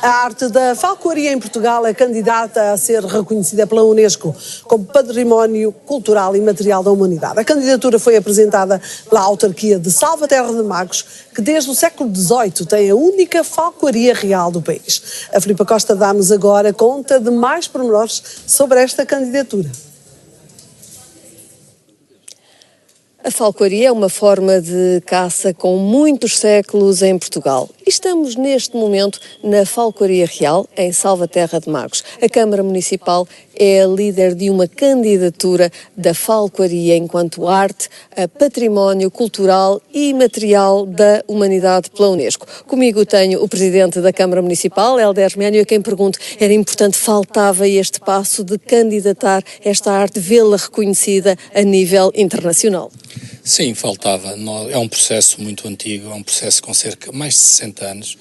A arte da falcoaria em Portugal é candidata a ser reconhecida pela Unesco como Património Cultural e Material da Humanidade. A candidatura foi apresentada pela autarquia de Salvaterra de Magos, que desde o século XVIII tem a única falcoaria real do país. A Filipa Costa dá-nos agora conta de mais pormenores sobre esta candidatura. A falcoaria é uma forma de caça com muitos séculos em Portugal. Estamos neste momento na Falcoaria Real, em Salvaterra de Magos. A Câmara Municipal é a líder de uma candidatura da falcoaria enquanto arte a património cultural e material da humanidade pela Unesco. Comigo tenho o Presidente da Câmara Municipal, Helder Ménio, a quem pergunto, era importante, faltava este passo de candidatar esta arte, vê-la reconhecida a nível internacional? Sim, faltava. É um processo muito antigo, é um processo com cerca de mais de 60 anos,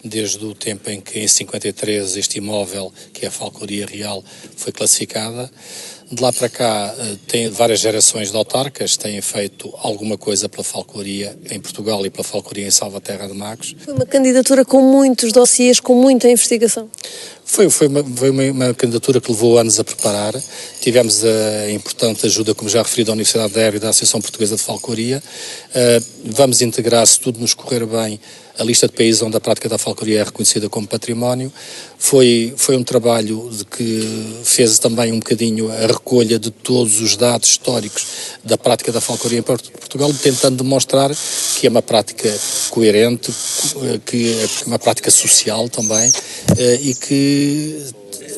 desde o tempo em que, em 53, este imóvel, que é a Falcoaria Real, foi classificada. De lá para cá, tem várias gerações de autarcas, têm feito alguma coisa pela falcoaria em Portugal e pela falcoaria em Salvaterra de Magos. Foi uma candidatura com muitos dossiês, com muita investigação. Foi uma candidatura que levou anos a preparar. Tivemos a importante ajuda, como já referi, da Universidade de Évora e da Associação Portuguesa de Falcoaria. Vamos integrar, se tudo nos correr bem, a lista de países onde a prática da falcoaria é reconhecida como património. Foi um trabalho de que fez também um bocadinho a recolha de todos os dados históricos da prática da falcoaria em Portugal, tentando demonstrar que é uma prática coerente, que é uma prática social também, e que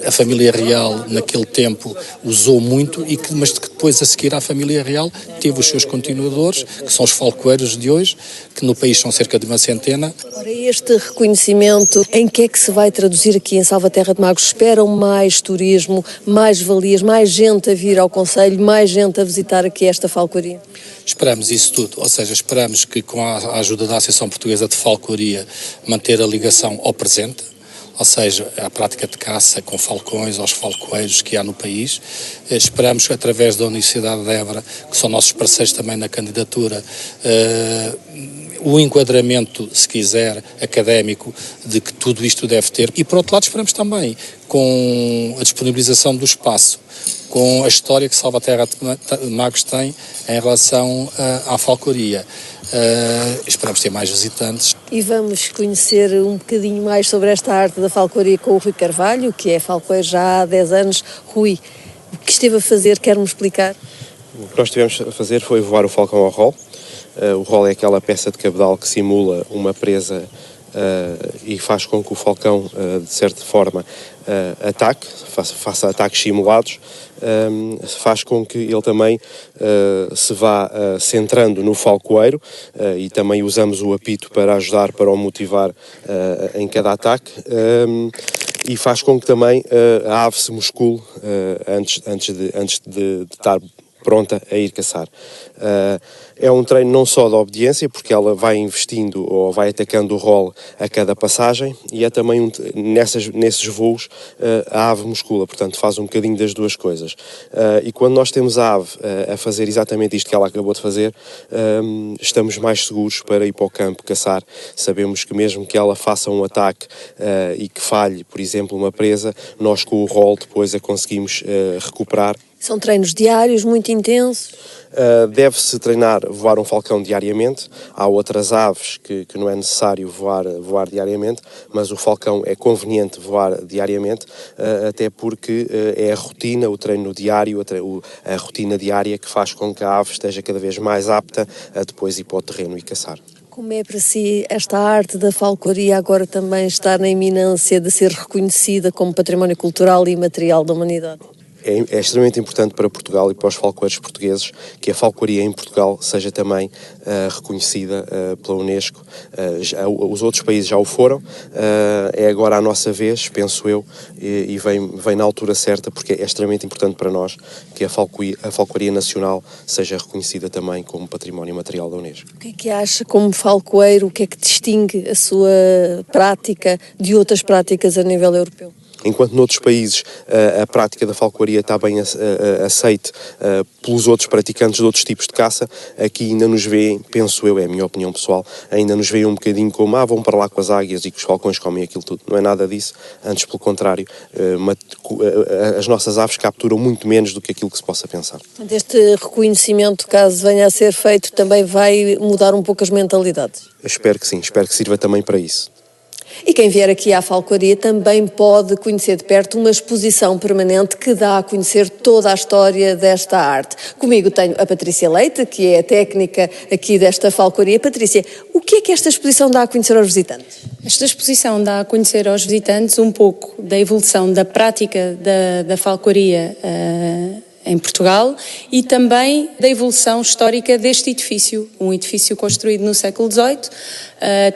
a família real naquele tempo usou muito mas que depois a seguir à família real teve os seus continuadores, que são os falcoeiros de hoje, que no país são cerca de uma centena. Ora, este reconhecimento, em que é que se vai traduzir aqui em Salvaterra de Magos? Esperam mais turismo, mais valias, mais gente a vir ao concelho, mais gente a visitar aqui esta falcoaria? Esperamos isso tudo, ou seja, esperamos que com a ajuda da Associação Portuguesa de Falcoaria manter a ligação ao presente, ou seja, a prática de caça com falcões aos falcoeiros que há no país. Esperamos, através da Universidade de Évora, que são nossos parceiros também na candidatura, o enquadramento, se quiser, académico, de que tudo isto deve ter. E, por outro lado, esperamos também, com a disponibilização do espaço, com a história que Salvaterra de Magos tem em relação à falcoaria. Esperamos ter mais visitantes. E vamos conhecer um bocadinho mais sobre esta arte da falcoaria com o Rui Carvalho, que é falcoeiro já há 10 anos. Rui, o que esteve a fazer, quer-me explicar? O que nós estivemos a fazer foi voar o falcão ao rol. O rol é aquela peça de cabedal que simula uma presa e faz com que o falcão, de certa forma, ataque, faça ataques simulados, faz com que ele também se vá centrando no falcoeiro, e também usamos o apito para ajudar, para o motivar em cada ataque, e faz com que também a ave se muscule antes de estar pronta a ir caçar. É um treino não só da obediência, porque ela vai investindo ou vai atacando o rol a cada passagem, e é também nesses voos a ave muscula, portanto faz um bocadinho das duas coisas. E quando nós temos a ave a fazer exatamente isto que ela acabou de fazer, estamos mais seguros para ir para o campo caçar. Sabemos que mesmo que ela faça um ataque e que falhe, por exemplo, uma presa, nós com o rol depois a conseguimos recuperar. São treinos diários, muito intensos? Deve-se voar um falcão diariamente. Há outras aves que não é necessário voar diariamente, mas o falcão é conveniente voar diariamente, até porque é a rotina, o treino diário, a rotina diária que faz com que a ave esteja cada vez mais apta a depois ir para o terreno e caçar. Como é para si esta arte da falcoaria agora também estar na iminência de ser reconhecida como património cultural e material da humanidade? É extremamente importante para Portugal e para os falcoeiros portugueses que a falcoaria em Portugal seja também reconhecida pela Unesco. Os outros países já o foram, é agora a nossa vez, penso eu, e vem na altura certa, porque é extremamente importante para nós que a falcoaria nacional seja reconhecida também como património material da Unesco. O que é que acha como falcoeiro, o que é que distingue a sua prática de outras práticas a nível europeu? Enquanto noutros países a prática da falcoaria está bem aceite pelos outros praticantes de outros tipos de caça, aqui ainda nos vê, penso eu, é a minha opinião pessoal, ainda nos vê um bocadinho como, vão para lá com as águias e que os falcões comem aquilo tudo. Não é nada disso, antes pelo contrário, as nossas aves capturam muito menos do que aquilo que se possa pensar. Este reconhecimento, caso venha a ser feito, também vai mudar um pouco as mentalidades? Eu espero que sim, espero que sirva também para isso. E quem vier aqui à falcoaria também pode conhecer de perto uma exposição permanente que dá a conhecer toda a história desta arte. Comigo tenho a Patrícia Leite, que é a técnica aqui desta falcoaria. Patrícia, o que é que esta exposição dá a conhecer aos visitantes? Esta exposição dá a conhecer aos visitantes um pouco da evolução da prática da falcoaria em Portugal e também da evolução histórica deste edifício, um edifício construído no século XVIII.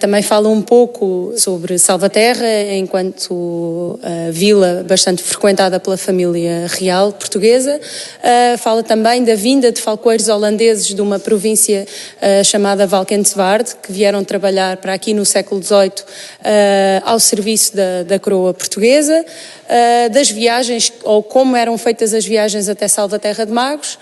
Também fala um pouco sobre Salvaterra, enquanto vila bastante frequentada pela família real portuguesa. Fala também da vinda de falcoeiros holandeses de uma província chamada Valkenswaard, que vieram trabalhar para aqui no século XVIII ao serviço da coroa portuguesa, das viagens, ou como eram feitas as viagens até Salvaterra de Magos,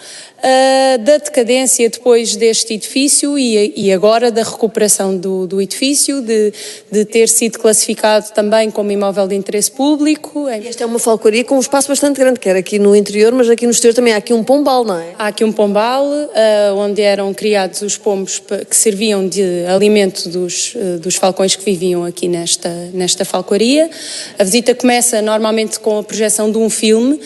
da decadência depois deste edifício e agora da recuperação do edifício, de ter sido classificado também como imóvel de interesse público. Esta é uma falcoaria com um espaço bastante grande, quer aqui no interior, mas aqui no exterior também há aqui um pombal, não é? Há aqui um pombal, onde eram criados os pombos que serviam de alimento dos falcões que viviam aqui nesta falcoaria. A visita começa normalmente com a projeção de um filme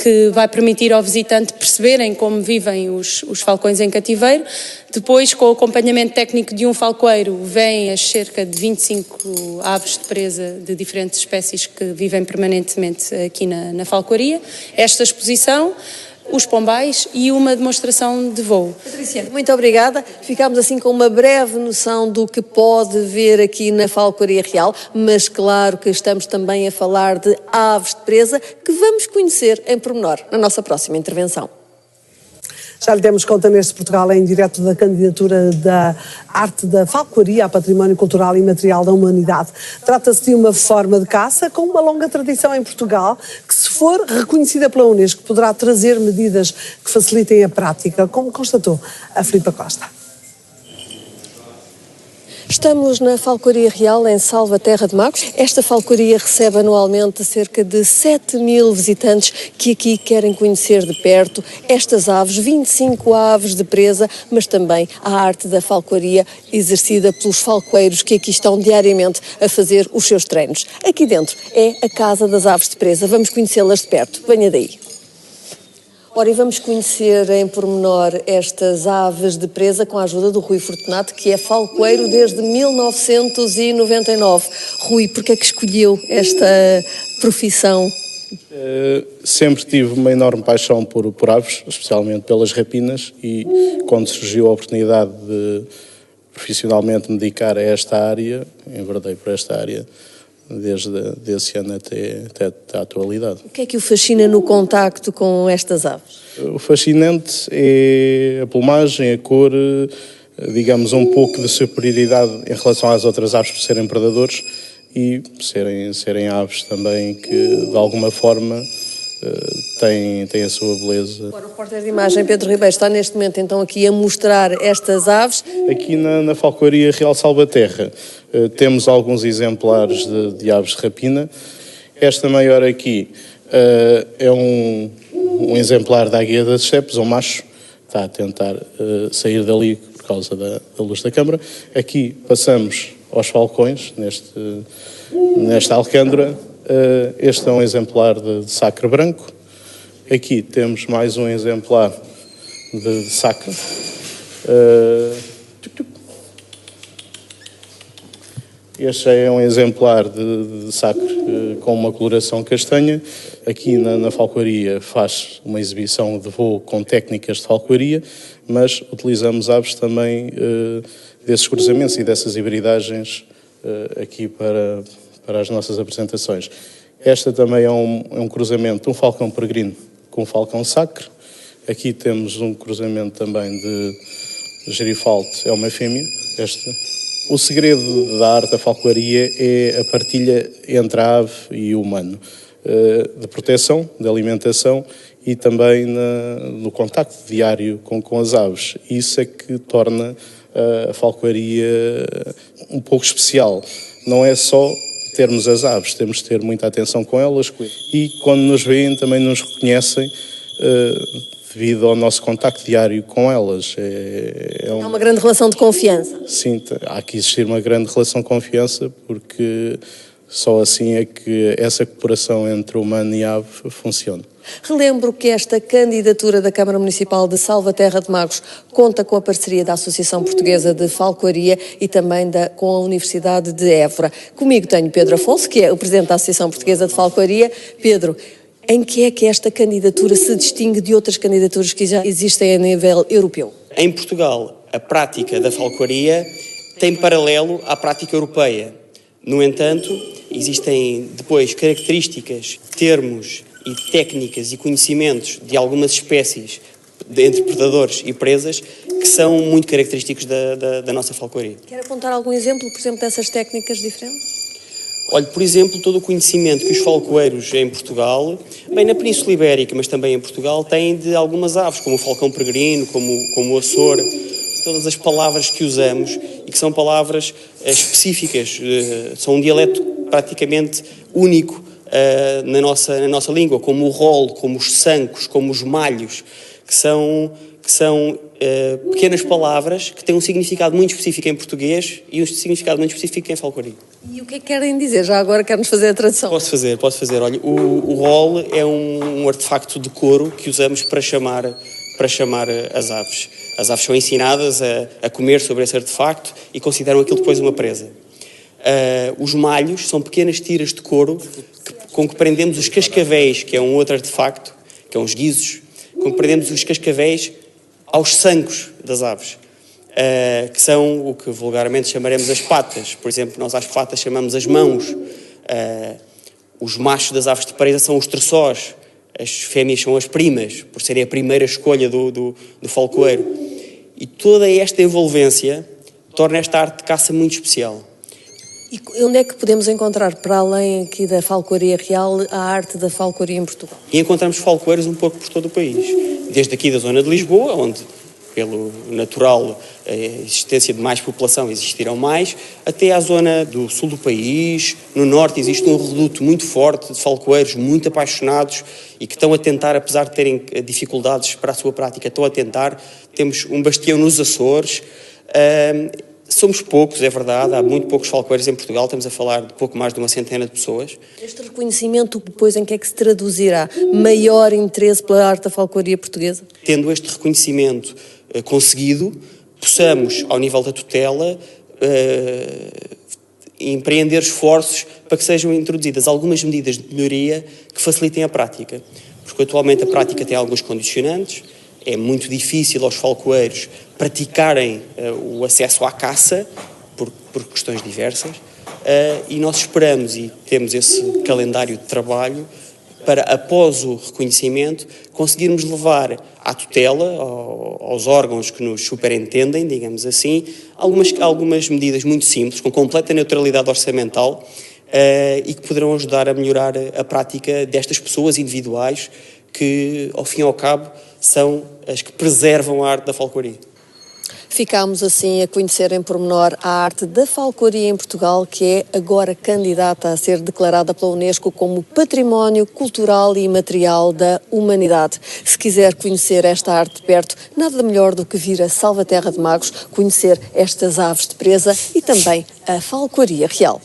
que vai permitir ao visitante perceberem como vivem os falcões em cativeiro. Depois, com o acompanhamento técnico de um falcoeiro, vêm as cerca de 25 aves de presa de diferentes espécies que vivem permanentemente aqui na falcoaria. Esta exposição, os pombais e uma demonstração de voo. Patrícia, muito obrigada. Ficámos assim com uma breve noção do que pode ver aqui na falcoaria real, mas claro que estamos também a falar de aves de presa que vamos conhecer em pormenor na nossa próxima intervenção. Já lhe demos conta neste Portugal em direto da candidatura da arte da falcoaria a Património Cultural e Material da Humanidade. Trata-se de uma forma de caça com uma longa tradição em Portugal que, se for reconhecida pela Unesco, poderá trazer medidas que facilitem a prática, como constatou a Filipa Costa. Estamos na Falcoaria Real, em Salvaterra de Magos. Esta falcoaria recebe anualmente cerca de 7.000 visitantes que aqui querem conhecer de perto estas aves, 25 aves de presa, mas também a arte da falcoaria exercida pelos falcoeiros que aqui estão diariamente a fazer os seus treinos. Aqui dentro é a Casa das Aves de Presa. Vamos conhecê-las de perto. Venha daí. Ora, e vamos conhecer em pormenor estas aves de presa com a ajuda do Rui Fortunato, que é falcoeiro desde 1999. Rui, porquê é que escolheu esta profissão? Sempre tive uma enorme paixão por aves, especialmente pelas rapinas, e quando surgiu a oportunidade de profissionalmente me dedicar a esta área, enverdei por esta área desde esse ano até a atualidade. O que é que o fascina no contacto com estas aves? O fascinante é a plumagem, a cor, digamos um pouco de superioridade em relação às outras aves por serem predadores e serem aves também que de alguma forma têm a sua beleza. Agora, o repórter de imagem Pedro Ribeiro está neste momento então aqui a mostrar estas aves. Aqui na Falcoaria Real Salvaterra temos alguns exemplares de aves de rapina. Esta maior aqui é um exemplar da águia das estepes, um macho, está a tentar sair dali por causa da luz da câmara. Aqui passamos aos falcões, nesta alcândora. Este é um exemplar de sacre branco. Aqui temos mais um exemplar de sacre. Este é um exemplar de sacre com uma coloração castanha. Aqui na falcoaria faz uma exibição de voo com técnicas de falcoaria, mas utilizamos aves também desses cruzamentos e dessas hibridagens aqui para as nossas apresentações. Esta também é um cruzamento de um falcão peregrino com um falcão sacre. Aqui temos um cruzamento também de gerifalte, é uma fêmea, esta O segredo da arte da falcoaria é a partilha entre a ave e o humano, de proteção, de alimentação e também no contacto diário com as aves. Isso é que torna a falcoaria um pouco especial. Não é só termos as aves, temos de ter muita atenção com elas e quando nos veem também nos reconhecem devido ao nosso contacto diário com elas. Há uma grande relação de confiança. Sim, há que existir uma grande relação de confiança porque só assim é que essa cooperação entre humano e ave funciona. Relembro que esta candidatura da Câmara Municipal de Salvaterra de Magos conta com a parceria da Associação Portuguesa de Falcoaria e também com a Universidade de Évora. Comigo tenho Pedro Afonso, que é o Presidente da Associação Portuguesa de Falcoaria. Pedro, em que é que esta candidatura se distingue de outras candidaturas que já existem a nível europeu? Em Portugal, a prática da falcoaria tem paralelo à prática europeia. No entanto, existem depois características, termos e técnicas e conhecimentos de algumas espécies entre predadores e presas que são muito característicos da nossa falcoaria. Quer apontar algum exemplo, por exemplo, dessas técnicas diferentes? Olhe, por exemplo, todo o conhecimento que os falcoeiros em Portugal, bem na Península Ibérica, mas também em Portugal, têm de algumas aves, como o falcão peregrino, como o açor, todas as palavras que usamos e que são palavras específicas, são um dialeto praticamente único na nossa língua, como o rolo, como os sancos, como os malhos, que são pequenas palavras que têm um significado muito específico em português e um significado muito específico em falcoaria. E o que é que querem dizer? Já agora quer-nos fazer a tradução. Posso fazer. Olha, o rol é um artefacto de couro que usamos para chamar as aves. As aves são ensinadas a comer sobre esse artefacto e consideram aquilo depois uma presa. Os malhos são pequenas tiras de couro com que prendemos os cascavéis, que é um outro artefacto, que é uns guizos, com que prendemos os cascavéis aos sancos das aves, que são o que vulgarmente chamaremos as patas. Por exemplo, nós às patas chamamos as mãos. Os machos das aves de presa são os terçós, as fêmeas são as primas, por serem a primeira escolha do falcoeiro. E toda esta envolvência torna esta arte de caça muito especial. E onde é que podemos encontrar, para além aqui da falcoaria real, a arte da falcoaria em Portugal? E encontramos falcoeiros um pouco por todo o país. Desde aqui da zona de Lisboa, onde, pelo natural existência de mais população, existirão mais, até à zona do sul do país. No norte existe um reduto muito forte de falcoeiros muito apaixonados e que estão a tentar, apesar de terem dificuldades para a sua prática, estão a tentar. Temos um bastião nos Açores. Somos poucos, é verdade, há muito poucos falcoeiros em Portugal, estamos a falar de pouco mais de uma centena de pessoas. Este reconhecimento, depois, em que é que se traduzirá? Maior interesse pela arte da falcoaria portuguesa? Tendo este reconhecimento conseguido, possamos, ao nível da tutela, empreender esforços para que sejam introduzidas algumas medidas de melhoria que facilitem a prática. Porque atualmente a prática tem alguns condicionantes, é muito difícil aos falcoeiros praticarem o acesso à caça por questões diversas e nós esperamos e temos esse calendário de trabalho para, após o reconhecimento, conseguirmos levar à tutela, aos órgãos que nos superentendem, digamos assim, algumas medidas muito simples, com completa neutralidade orçamental e que poderão ajudar a melhorar a prática destas pessoas individuais que, ao fim e ao cabo, são as que preservam a arte da falcoaria. Ficámos assim a conhecer em pormenor a arte da falcoaria em Portugal, que é agora candidata a ser declarada pela Unesco como Património Cultural e Imaterial da Humanidade. Se quiser conhecer esta arte de perto, nada melhor do que vir a Salvaterra de Magos, conhecer estas aves de presa e também a falcoaria real.